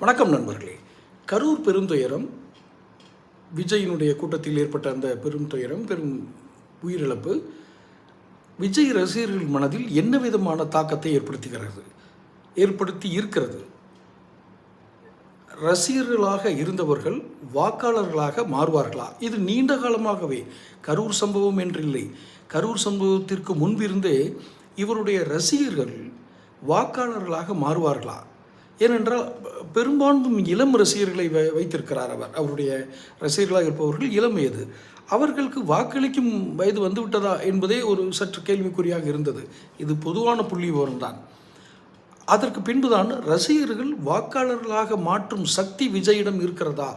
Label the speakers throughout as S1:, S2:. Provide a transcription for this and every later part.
S1: வணக்கம் நண்பர்களே. கரூர் பெருந்துயரம், விஜயினுடைய கூட்டத்தில் ஏற்பட்ட அந்த பெரும் துயரம், பெரும் உயிரிழப்பு விஜய் ரசிகர்கள் மனதில் என்ன விதமான தாக்கத்தை ஏற்படுத்தி இருக்கிறது? ரசிகர்களாக இருந்தவர்கள் வாக்காளர்களாக மாறுவார்களா? இது நீண்ட காலமாகவே கரூர் சம்பவம் என்றில்லை, கரூர் சம்பவத்திற்கு முன்பிருந்தே இவருடைய ரசிகர்கள் வாக்காளர்களாக மாறுவார்களா? ஏனென்றால் பெரும்பாலும் இளம் ரசிகர்களை வைத்திருக்கிறார் அவர். அவருடைய ரசிகர்களாக இருப்பவர்கள் இளம் வயது. அவர்களுக்கு வாக்களிக்கும் வயது வந்துவிட்டதா என்பதே ஒரு சற்று கேள்விக்குறியாக இருந்தது. இது பொதுவான புள்ளி விவரம்தான். அதற்கு பின்புதான் ரசிகர்கள் வாக்காளர்களாக மாற்றும் சக்தி விஜயிடம் இருக்கிறதா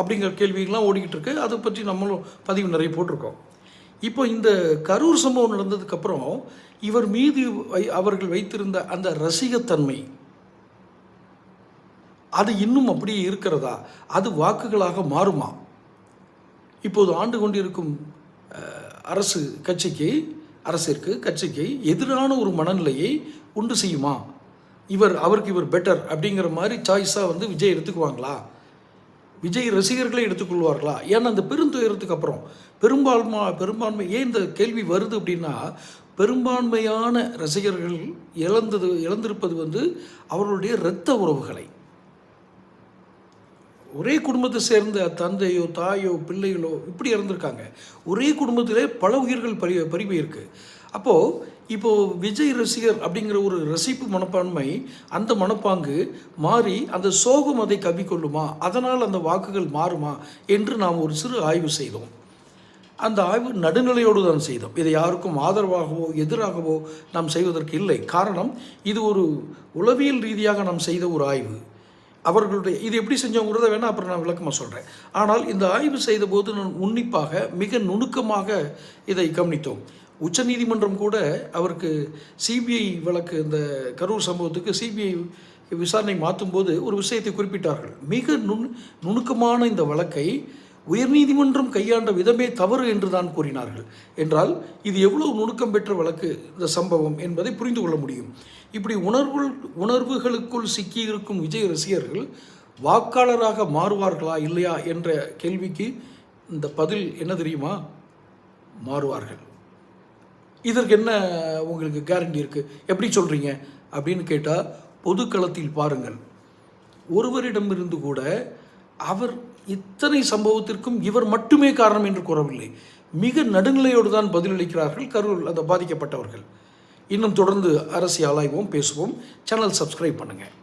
S1: அப்படிங்கிற கேள்விகள்லாம் ஓடிக்கிட்டு இருக்கு. அதை பற்றி நம்மளும் பதிவு நிறைய போட்டிருக்கோம். இப்போ இந்த கரூர் சம்பவம் நடந்ததுக்கப்புறம் இவர் மீது அவர்கள் வைத்திருந்த அந்த ரசிகத்தன்மை அது இன்னும் அப்படியே இருக்கிறதா? அது வாக்குகளாக மாறுமா? இப்போது ஆண்டு கொண்டிருக்கும் கட்சிக்கு எதிரான ஒரு மனநிலையை உண்டு செய்யுமா? அவருக்கு இவர் பெட்டர் அப்படிங்கிற மாதிரி சாய்ஸாக விஜய் எடுத்துக்குவாங்களா? விஜய் ரசிகர்களே எடுத்துக்கொள்வார்களா? ஏன்னா அந்த பெருந்துயரத்துக்கு அப்புறம் பெரும்பான்மை ஏன் இந்த கேள்வி வருது அப்படின்னா, பெரும்பான்மையான ரசிகர்கள் இழந்திருப்பது அவர்களுடைய இரத்த உறவுகளை. ஒரே குடும்பத்தை சேர்ந்த தந்தையோ தாயோ பிள்ளைகளோ இப்படி இறந்துருக்காங்க. ஒரே குடும்பத்திலே பல உயிர்கள் பறிபோயிருக்கு. இப்போது விஜய் ரசிகர் அப்படிங்கிற ஒரு ரசிப்பு மனப்பான்மை, அந்த மனப்பாங்கு மாறி அந்த சோகம் அதை கவ்விக்கொள்ளுமா? அதனால் அந்த வாக்குகள் மாறுமா என்று நாம் ஒரு சிறு ஆய்வு செய்தோம். அந்த ஆய்வு நடுநிலையோடு தான் செய்தோம். இதை யாருக்கும் ஆதரவாகவோ எதிராகவோ நாம் செய்வதற்கு இல்லை. காரணம், இது ஒரு உளவியல் ரீதியாக நாம் செய்த ஒரு ஆய்வு. அவர்களுடைய இது எப்படி செஞ்சவங்கிறத வேணால் அப்புறம் நான் விளக்கமாக சொல்கிறேன். ஆனால் இந்த ஆய்வு செய்த போது நான் உன்னிப்பாக மிக நுணுக்கமாக இதை கவனித்தோம். உச்சநீதிமன்றம் கூட அவருக்கு சிபிஐ வழக்கு, இந்த கரூர் சம்பவத்துக்கு சிபிஐ விசாரணை மாற்றும் போது ஒரு விஷயத்தை குறிப்பிட்டார்கள். மிக நுணுக்கமான இந்த வழக்கை உயர்நீதிமன்றம் கையாண்ட விதமே தவறு என்று தான் கூறினார்கள். என்றால் இது எவ்வளவு நுணுக்கம் பெற்ற வழக்கு இந்த சம்பவம் என்பதை புரிந்து கொள்ள முடியும். இப்படி உணர்வுகளுக்குள் சிக்கியிருக்கும் விஜய் ரசிகர்கள் வாக்காளராக மாறுவார்களா இல்லையா என்ற கேள்விக்கு இந்த பதில் என்ன தெரியுமா? மாறுவார்கள். இதற்கு என்ன உங்களுக்கு கேரண்டி இருக்குது? எப்படி சொல்கிறீங்க அப்படின்னு கேட்டால், பொதுக்களத்தில் பாருங்கள். ஒருவரிடமிருந்து கூட அவர் இத்தனை சம்பவத்திற்கும் இவர் மட்டுமே காரணம் என்று கூறவில்லை. மிக நடுநிலையோடு தான் பதிலளிக்கிறார்கள் கரூர் அந்த பாதிக்கப்பட்டவர்கள். இன்னும் தொடர்ந்து அரசியல் ஆய்வோம், பேசுவோம். சேனல் சப்ஸ்கிரைப் பண்ணுங்கள்.